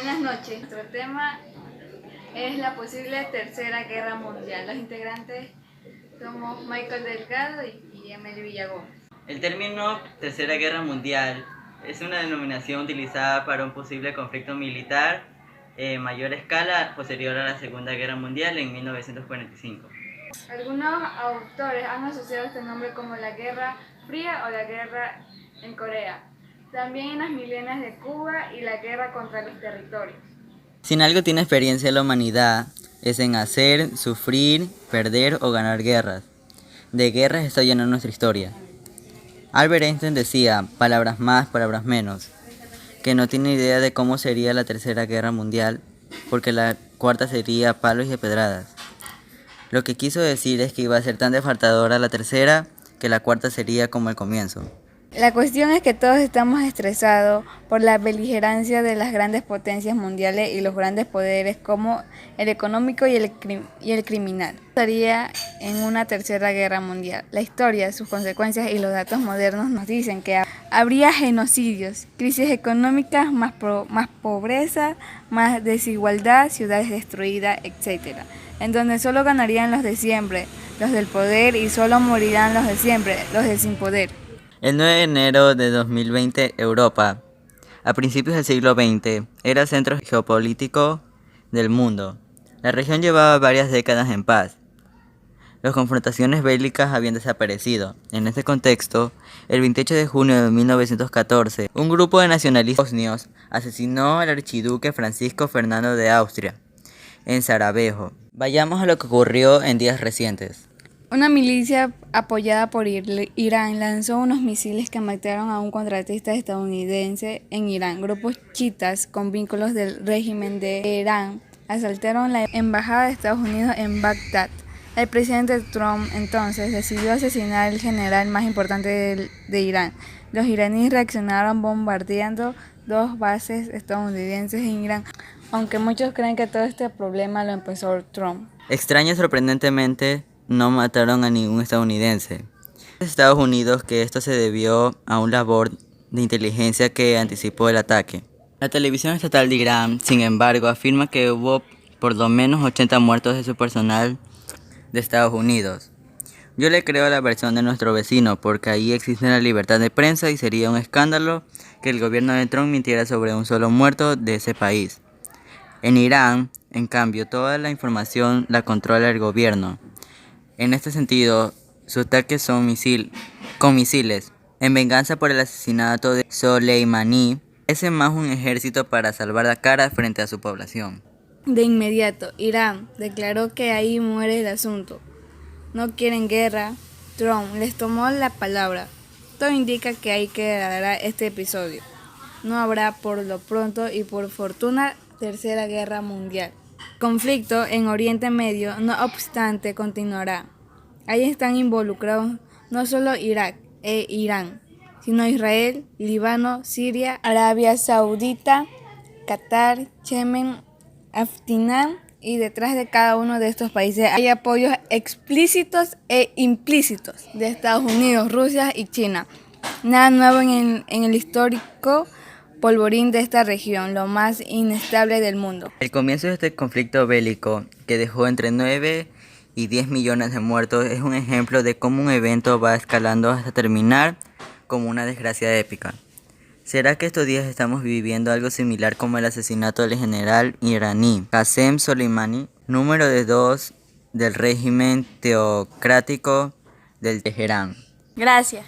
Buenas noches. Nuestro tema es la posible Tercera Guerra Mundial. Los integrantes somos Michael Delgado y Emily Villagómez. El término Tercera Guerra Mundial es una denominación utilizada para un posible conflicto militar en mayor escala posterior a la Segunda Guerra Mundial en 1945. Algunos autores han asociado este nombre como la Guerra Fría o la Guerra en Corea, también en las milenias de Cuba y la guerra contra los territorios. Si en algo tiene experiencia la humanidad, es en hacer, sufrir, perder o ganar guerras. De guerras está llena nuestra historia. Albert Einstein decía, palabras más, palabras menos, que no tiene idea de cómo sería la Tercera Guerra Mundial, porque la cuarta sería palos y pedradas. Lo que quiso decir es que iba a ser tan devastadora la tercera, que la cuarta sería como el comienzo. La cuestión es que todos estamos estresados por la beligerancia de las grandes potencias mundiales y los grandes poderes como el económico y el criminal. Estaría en una tercera guerra mundial. La historia, sus consecuencias y los datos modernos nos dicen que habría genocidios, crisis económicas, más pobreza, más desigualdad, ciudades destruidas, etc. En donde solo ganarían los de siempre, los del poder, y solo morirán los de siempre, los de sin poder. El 9 de enero de 2020, Europa, a principios del siglo XX, era centro geopolítico del mundo. La región llevaba varias décadas en paz. Las confrontaciones bélicas habían desaparecido. En este contexto, el 28 de junio de 1914, un grupo de nacionalistas bosnios asesinó al archiduque Francisco Fernando de Austria en Sarajevo. Vayamos a lo que ocurrió en días recientes. Una milicia apoyada por Irán lanzó unos misiles que mataron a un contratista estadounidense en Irán. Grupos chiitas con vínculos del régimen de Irán asaltaron la embajada de Estados Unidos en Bagdad. El presidente Trump entonces decidió asesinar al general más importante de Irán. Los iraníes reaccionaron bombardeando 2 bases estadounidenses en Irán, aunque muchos creen que todo este problema lo empezó Trump. Extraño sorprendentemente, no mataron a ningún estadounidense. Estados Unidos que esto se debió a un labor de inteligencia que anticipó el ataque. La televisión estatal de Irán, sin embargo, afirma que hubo por lo menos 80 muertos de su personal de Estados Unidos. Yo le creo a la versión de nuestro vecino porque ahí existe la libertad de prensa y sería un escándalo que el gobierno de Trump mintiera sobre un solo muerto de ese país. En Irán, en cambio, toda la información la controla el gobierno. En este sentido, sus ataques son con misiles. En venganza por el asesinato de Soleimani, es más un ejército para salvar la cara frente a su población. De inmediato, Irán declaró que ahí muere el asunto. No quieren guerra. Trump les tomó la palabra. Todo indica que ahí quedará este episodio. No habrá por lo pronto y por fortuna tercera guerra mundial. Conflicto en Oriente Medio, no obstante, continuará. Ahí están involucrados no solo Irak e Irán, sino Israel, Líbano, Siria, Arabia Saudita, Qatar, Yemen, Afganistán, y detrás de cada uno de estos países hay apoyos explícitos e implícitos de Estados Unidos, Rusia y China. Nada nuevo en el histórico polvorín de esta región, lo más inestable del mundo. El comienzo de este conflicto bélico, que dejó entre 9 y 10 millones de muertos, es un ejemplo de cómo un evento va escalando hasta terminar como una desgracia épica. ¿Será que estos días estamos viviendo algo similar como el asesinato del general iraní Qasem Soleimani, número 2 del régimen teocrático del Teherán? Gracias.